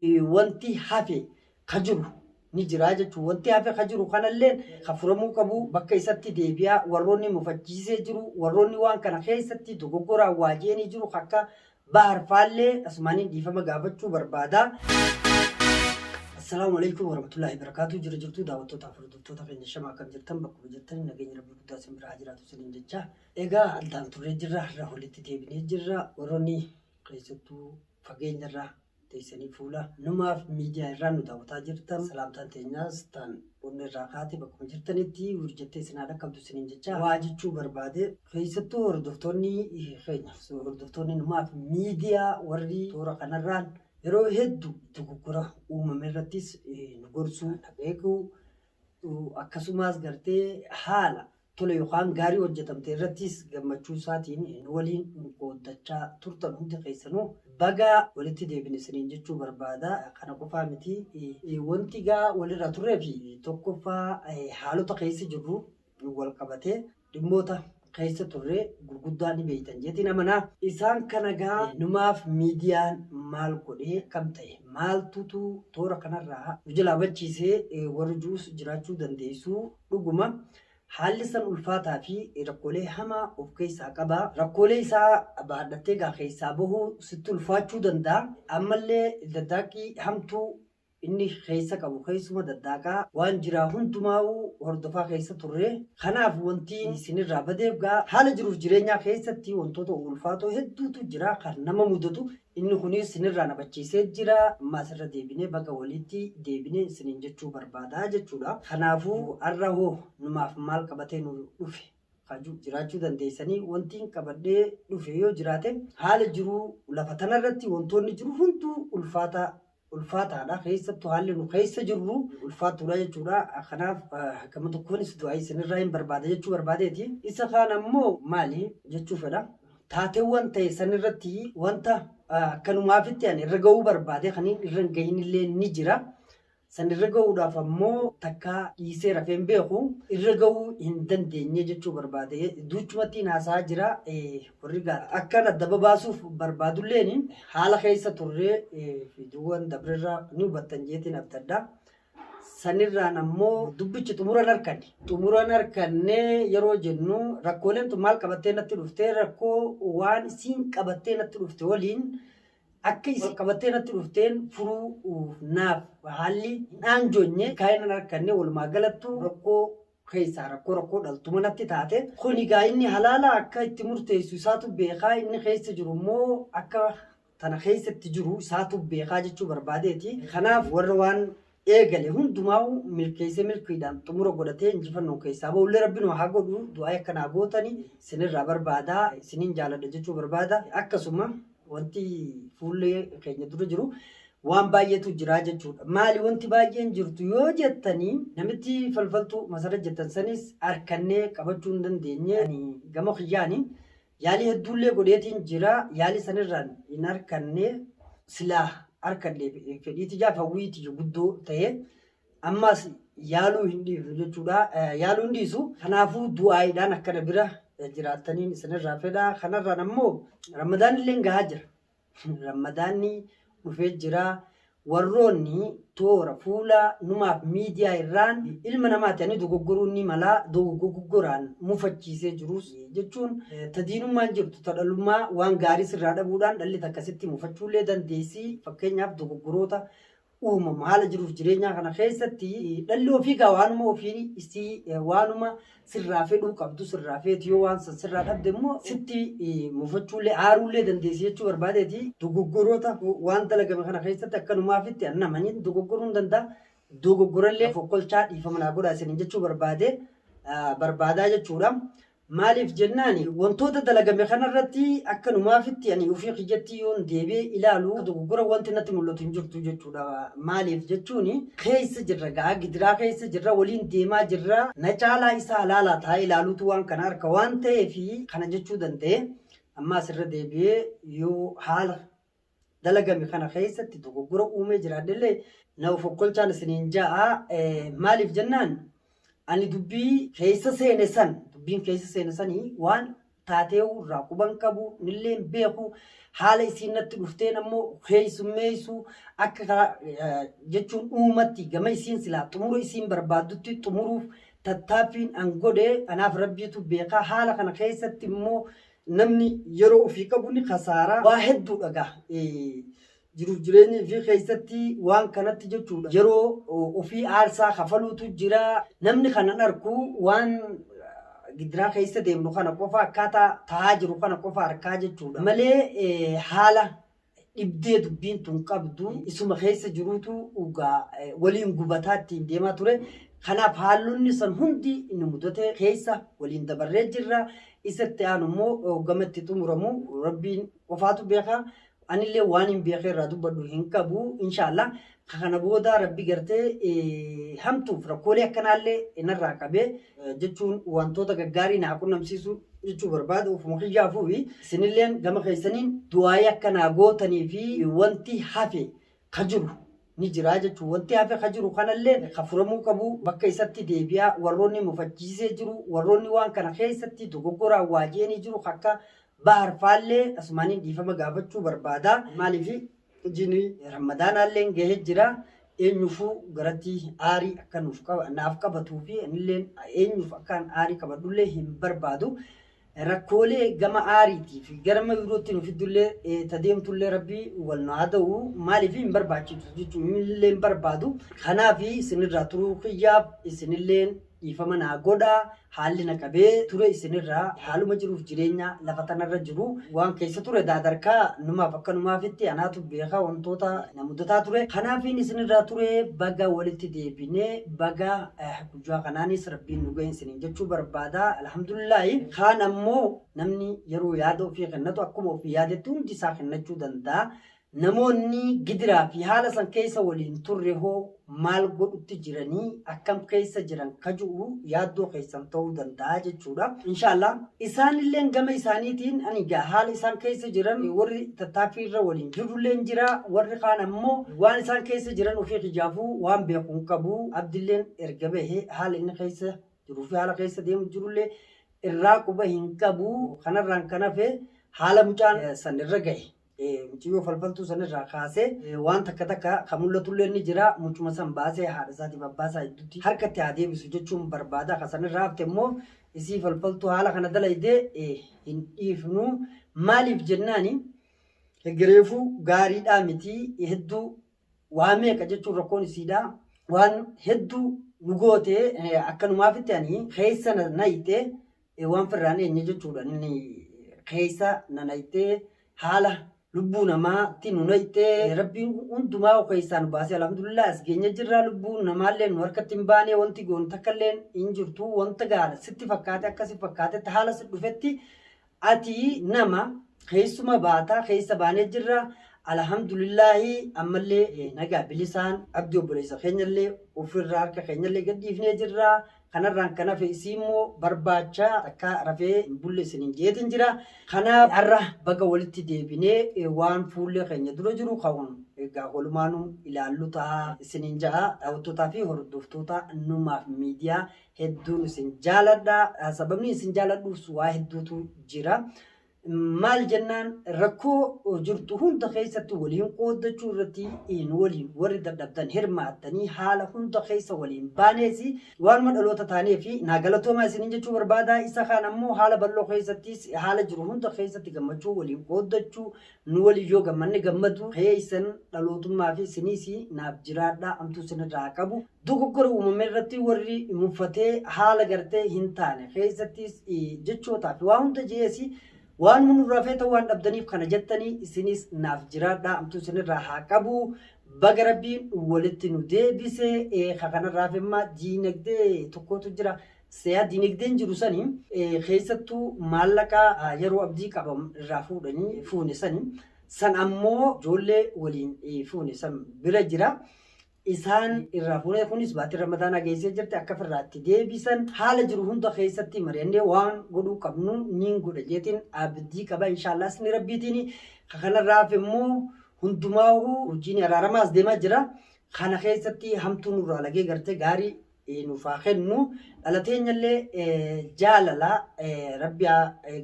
wanti hafe kajuru ni jira jechuudha. Wanti hafe kajuru kanallee hafuramuu qabu bakka isatti deebi'a. Warroonni mufachiisee jiru, warroonni waan kana keessatti dogoggora waajjeenii jiru akka bahar faallee asumaaniin dhiifama gaafachuu barbaada. Assalamu alaikum warahmatullahi wabarakatuh. Jirtu daawwattoota hordoftoota keenya shama akkam jirtan bakka jirtan nageenya rabbii guddaa isin biraa jiraatu isiniin jecha. Egaa addaan turree jirra, irraa walitti deebinee jirra. Warroonni keessattuu fageenyarraa teessanii fuula numaaf miidiyaa irraa nu daawwataa jirtan salaamtaan teenyaas ta'an onnee irraa kaatee bakka jirtanitti hojjettee isin haadha qabdu isiniin jecha waa jechuu barbaade. Keessattuu hordoftoonni keenya hordoftoonni numaaf miidiyaa warri toora kanarraan yeroo hedduu dogoggora uumame irrattis nu gorsuu dhageekuu akkasumas gartee haala tola yookaan gaarii hojjetamte irrattis gammachuu isaatiin nu waliin qooddachaa turtan hundi keessanuu baga walitti deebine isiniin jechuu barbaada. Kana qofaa miti wanti gaa walirra turree fi tokkoffaa haalota keessa jirru wal qabatee dhimmoota keessa turree gurguddaa ni beektan jeetiin amanaa. Isaan kana gaa numaaf miidiyaan maal godhee kam ta'e maaltutu toora kanarraa nu jalaa bachiisee warri juus jiraachuu dandeessu dhuguma. Haalli san ulfaataa fi rakkoolee hamaa of keessaa qaba. Rakkoolee isaa baadhattee gaa keessaa bahuu sitti ulfaachuu danda'a. Ammallee daddaaqii hamtuu inni keessa qabu keessuma daddaaqaa waan jiraa hundumaa'uu hordofaa keessa turre. Kanaaf wanti isinirraa badeef gaa haala jiruuf jireenyaa keessatti wantoota ulfaatoo hedduutu jira kan nama mudatu. Inni kunis isinirraa na bachiisee jira. Ammaas irra deebinee baga walitti deebinee isiniin jechuu barbaada jechuudha. Kanaafuu har'a hoo numaaf maal qabatee nu dhufe kaju jiraachuu dandeessanii wanti qabadhee dhufe yoo jiraate haala jiruu lafa tanarratti wantoonni jiru hunduu ulfaataadha. Keessattuu haalli nu keessa jirru ulfaatuudha jechuudha. Kanaaf gama tokkoonis du'aa isinirraa hin barbaada jechuu barbaadeeti. Isa kaan ammoo maali jechuu fedha. Taateewwan ta'e sanirratti wanta akkanumaafitti ani irra gahuu barbaade kan irra hin gahinillee ni jira. San irra gahuudhaaf ammoo takka dhiisee rafeen beeku irra gahuu hin dandeenye jechuu barbaade. Duuchumatti naasaa jira. Warri gaara akkan adda babaasuuf barbaadulleen haala keessa turree fiidiyoowwan dabrerraa ni hubattan jeetiin abdaddaa. Sanirraan ammoo dubbichi xumuran harkanne yeroo jennu rakkooleen tun maal qabattee natti dhuftee rakkoo waan isiin qabattee natti dhufte waliin akka isin qabattee natti dhufteen furuu naaf haalli hin joonye kaayinan harkanne walumaa galattu rakkoo keessaa rakkoo dhaltuma natti taate. Kun egaa inni halaala akka itti murteessu isaatu beekaa. Inni keessa jiru immoo akka tana keessatti jiru isaatu beekaa jechuu barbaadeeti. Kanaaf warra waan eegale hundumaa'u milkeessee milkiidhaan xumura godhatee injifannoo keessaa bahullee rabbiin haa godhu. Du'aa akkanaa gootanii isinirraa barbaada. Isiniin jaaladha jechuu barbaada. Akkasuma wanti fuullee keenya dura jiru waan baay'eetu jira jechuudha. Maali wanti baay'een jirtu yoo jettanii namitti falfaltuu masara jettan sanis harkannee qabachuu hin dandeenye. Gama kiyyaanii yaalii hedduullee godheetiin jira. Yaalii sanirraan hin harkannee silaa harkallee fedhiiti hawwiiti guddoo ta'e ammas yaaluu hin dhiisu jechuudha. Yaaluu hin dhiisu. Kanaafuu du'aayiidhaan akkana bira jiraataniin isinirraa fedha. Kanarraan ammoo ramadaanillee gahaa jira. Ramadaanni dhufee jira. Warroonni toora fuula numaaf miidiyaa irraan ilma namaati ani dogoggoruun ni mala dogoggoraan mufachiisee jirus jechuun tadiinummaan jirtu tadhalummaa waan gaarii sirraa dhabuudhaan dhalli akkasitti mufachuullee dandeessi. Fakkeenyaaf dogoggoroota uumama haala jiruuf jireenyaa kana keessatti dhalli ofii gaa waanuma ofii isii waanuma sirraa fedhuu qabdu sirraa feeti yoo waan sirraa dhabde immoo sitti mufachuullee aaruullee dandeessi jechuu barbaadeeti. Dogoggoroota waan dalagame kana keessatti akkanumaafitti annamanii dogoggoruu hin danda'a. Dogoggorallee fokkolchaa dhiifama naa godhaa isiniin jechuu barbaadaa jechuudha. Maaliif jennaani wantoota dalagame kanarratti akkanumaafitti ani ofii kiyyatti yoon deebi'ee ilaalu dogoggora wanti natti mul'atu hin jirtu jechuudha. Maaliif jechuuni keessa jirra gaa gidiraa keessa jirra waliin deemaa jirra. Na caalaa isaa ilaalaa taa'ee ilaaluutu waan kana harka waan ta'eefi kana jechuu danda'e. Ammaas irra deebi'ee yoo haala dalagame kana keessatti dogoggora uumee jiraadillee na fokkolchaan isiniin ja'a. Maaliif jennaan ani dubbii keessa seene san dubbiin keessa seene sanii waan taatee quban qabu nilleen beeku haala isiin natti dhufteen ammoo keessummeessu akka jechuun uumatti gama isiin silaa xumura isiin barbaaddutti xumuruuf tattaaffiin an godhe anaaf rabbiitu beekaa haala kana keessatti immoo namni yeroo ofii qabu ni khasaaraa waa hedduu dhagaa jiruuf jireenya fi keessatti waan kanatti jechuudha yeroo ofii aarsaa kafaluutu jira namni kanan arku waan gidiraa keessa deemnu kana qofa akkaataa taa'aa jiru kana qofa harkaa jechuudha malee haala dhibdee dubbiin tun qabdu isuma keessa jiruutu waliin gubataa ittiin deemaa ture kanaaf haalonni san hundi inni mudate keessa waliin dabarree jirra isatti aanu immoo gamatti xumuramu rabbiin qofaatu beekaa anillee waan hin beekne irraa dubbadhu hin qabu inshallah kana booda rabbi gartee hamtuuf rakkoolee akkanaallee inarraa qabee jechuun wantoota gaggaarii naa qunnamsiisu jechuu barbaadu ofuma kiyyaafuu fi isinilleen gama keessaniin du'aayii akkanaa gootanii fi wanti hafe ka jiru ni jira jechuun wanti hafe ka jiru kanallee ka furamuu qabu bakka isatti deebi'aa warroonni mufachiisee jiru warroonni waan kana keessatti dogoggoraa waajeenii jiru akka bahar faallee asmaaniin dhiifama gaafachuu barbaada maaliif jini ramadaanaallee gahee jira eenyufuu garatti aarii akka naaf qabatuu fi anilleen eenyuf akkaan aarii qabadullee hin barbaadu rakkoolee gama aariitii fi garama birootti nu fiddullee tadeemtullee rabbii wal nu haa ta'u maaliif hin barbaachisu jechuun illee hin barbaadu kanaaf isinirraa turuu kiyyaaf isinilleen dhiifama naa godhaa haalli na qabee ture isinirraa haaluma jiruuf jireenya lafa tanarra jiru waan keessa ture daadarkaa numaaf akka numaafitti anaatu beekaa wantoota na mudataa ture kanaafiin isinirraa ture baga walitti deebinee baga guyyaa kanaanis rabbiin nu ga'e isiniin jechuu barbaada alhamdulillahi kaan ammoo namni yeroo yaada ofii kennatu akkuma ofii yaadetti hundi isaa kennachuu danda'a namoonni gidiraa fi haala san keessa waliin turre hoo maal godhutti jiranii akkam keessa jiran kaju'u yaaddoo keessan ta'uu danda'a jechuudha inshallah isaanillee gama isaaniitiin ani haala isaan keessa jiran warri tattaaffii irra waliin jirullee jira warri kaan ammoo waan isaan keessa jiran ofii kijaafuu waan beekuun qabu abdilleen erga bahee haala inni keessa jiruu fi haala keessa deemu jirullee irraa quba hin qabu kanarraan kanafe haala mucaan san irra gahe muciyyoo falfaltuu sanirraa kaasee waan takka kan mul'atullee ni jira mucuma san baasee haadha isaatiif abbaa isaa gidduutti harkatti haa deebisu jechuun barbaada kan sanirraa hafte immoo isii falfaltuu haala kana dalaydee hin dhiifnu maaliif jennaani egereefuu gaariidhaa miti hedduu waa meeqa jechuun rakkoon isiidhaa waan hedduu nu gootee akkanumaafitti ani keessa nayitee waan firraan eenye jechuudha inni keessa nanayitee haala lubbuu namaatti nu nayitee rabbiin hundumaa keessaan baasee alhamdulillah as geenya jirraa lubbuu namaallee nu harkatti hin baanee wanti goon takkallee hin jirtu wanta gaara sitti fakkaate akkasi fakkaatetti haala si dhufetti ati nama keessuma baataa keessa baanee jirra alhamdulillahi ammallee nagaa bilisaan abdii obboleessa keenyallee ofirraa harka keenyallee gadhiifnee jirra kanarraan kanaaf isiimmoo barbaacha akka rafee bulle isiniin jeetin jira kanaaf har'a baga walitti deebinee waan fuullee keenya dura jiru ka'uun egaa walumaanuu ilaallu ta'a isiniin ja'a daawwattootaa fi hordoftoota numaaf miidiyaa hedduun isin jaaladha sababni isin jaaladhuuf waa hedduutu jira maal jennaan rakkoo jirtu hunda keessatti waliin qooddachuu irratti waliin warri dadhabdan hirmaattanii haala hunda keessa waliin baaneesi waanuma dhaloota taanee fi naagalatoomaa isiniin jechuu barbaada isa kaan ammoo haala bal'oo keessattis haala jiru hunda keessatti gammachuu waliin qooddachuu nu waliin yoo gammanne gammadu keessan dhalootummaa fi isiniis naaf jiraadhaa amtuu isinirraa qabu dogoggora uumame irratti warri muffatee haala gartee hin taane keessattis jechootaa fi waa hunda jeesi waan munurraa feeta waan dhabdaniif kana jettanii isinis naaf jiraadhaa amtuu isinirraa haa qabu baga rabbiin walitti nu deebisee kanarraaf immoo diinagdee tokkotu jira seeyaa diinagdeen jiru sanii keessattuu maallaqaa yeroo abdii qabam irraa fuune sanii san ammoo ijoollee waliin fuune san bira jira isaan irraa fuune kunis baatii ramadaanaa geessee jirti akka firraatti deebisan haala jiru hunda keessatti mari'annee waan godhuu qabnu niin godha jeetiin abdii qaba inshallah isni rabbiitiin kanarraaf immoo hundumaa'uu hojiin araaramaas deemaa jira kana keessatti hamtuu nurraa lagee gartee gaarii nufaa kennu dhalateenyallee jaalala rabbi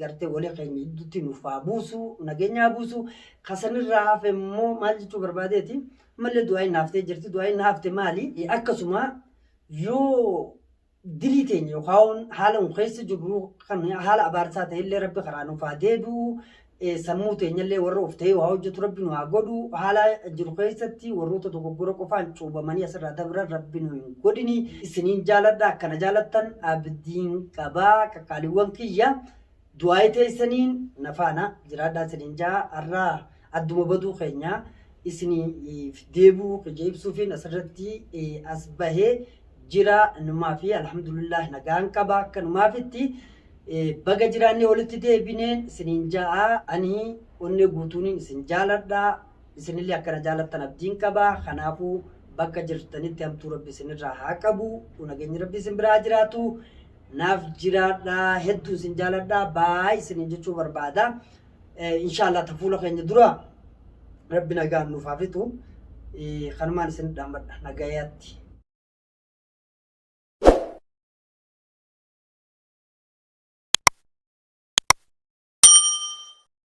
gartee walii keenya gidduutti nufaa buusu nageenyaa buusu kasanirraa hafe immoo maal jechuu barbaadeeti mallee du'aa hin haftee jirti du'aa hin hafte maali akkasuma yoo dilii teenya yookaan haala keessa jirru kan haala abaarsaa ta'ellee rabbi karaa nufaa deebi'u sammuu teenyallee warra of ta'ee waa hojjetu rabbi nu haa godhu haala jiru keessatti warroota dogoggora qofaan cuubamanii asirraa dabran rabbi nu hin godhini isiniin jaaladha akkana jaalattan abdiin qabaa kakkaaliiwwan kiyya du'aa teessaniin nafaana jiraadhaa isiniin jaa har'aa adduma baduu keenya isiniif deebi'uu kijeebsuufiin asirratti as bahee jira numaa fi alhamdulillah nagaan qaba akka numaafitti baga jiraannee walitti deebineen isiniin ja'a ani onnee guutuun isin jaaladha isinillee akkana jaalattan abdiin qaba kanaafuu bakka jirtanitti hamtuu rabbi isinirraa haa qabu nageenyi rabbi isin biraa jiraatu naaf jiraadha hedduu isin jaaladha baay'ee isiniin jechuu barbaada inshallah tafuula keenya dura rabbi nagaan nuuf haa fitu kanumaan isin dhaammadha nagayaatti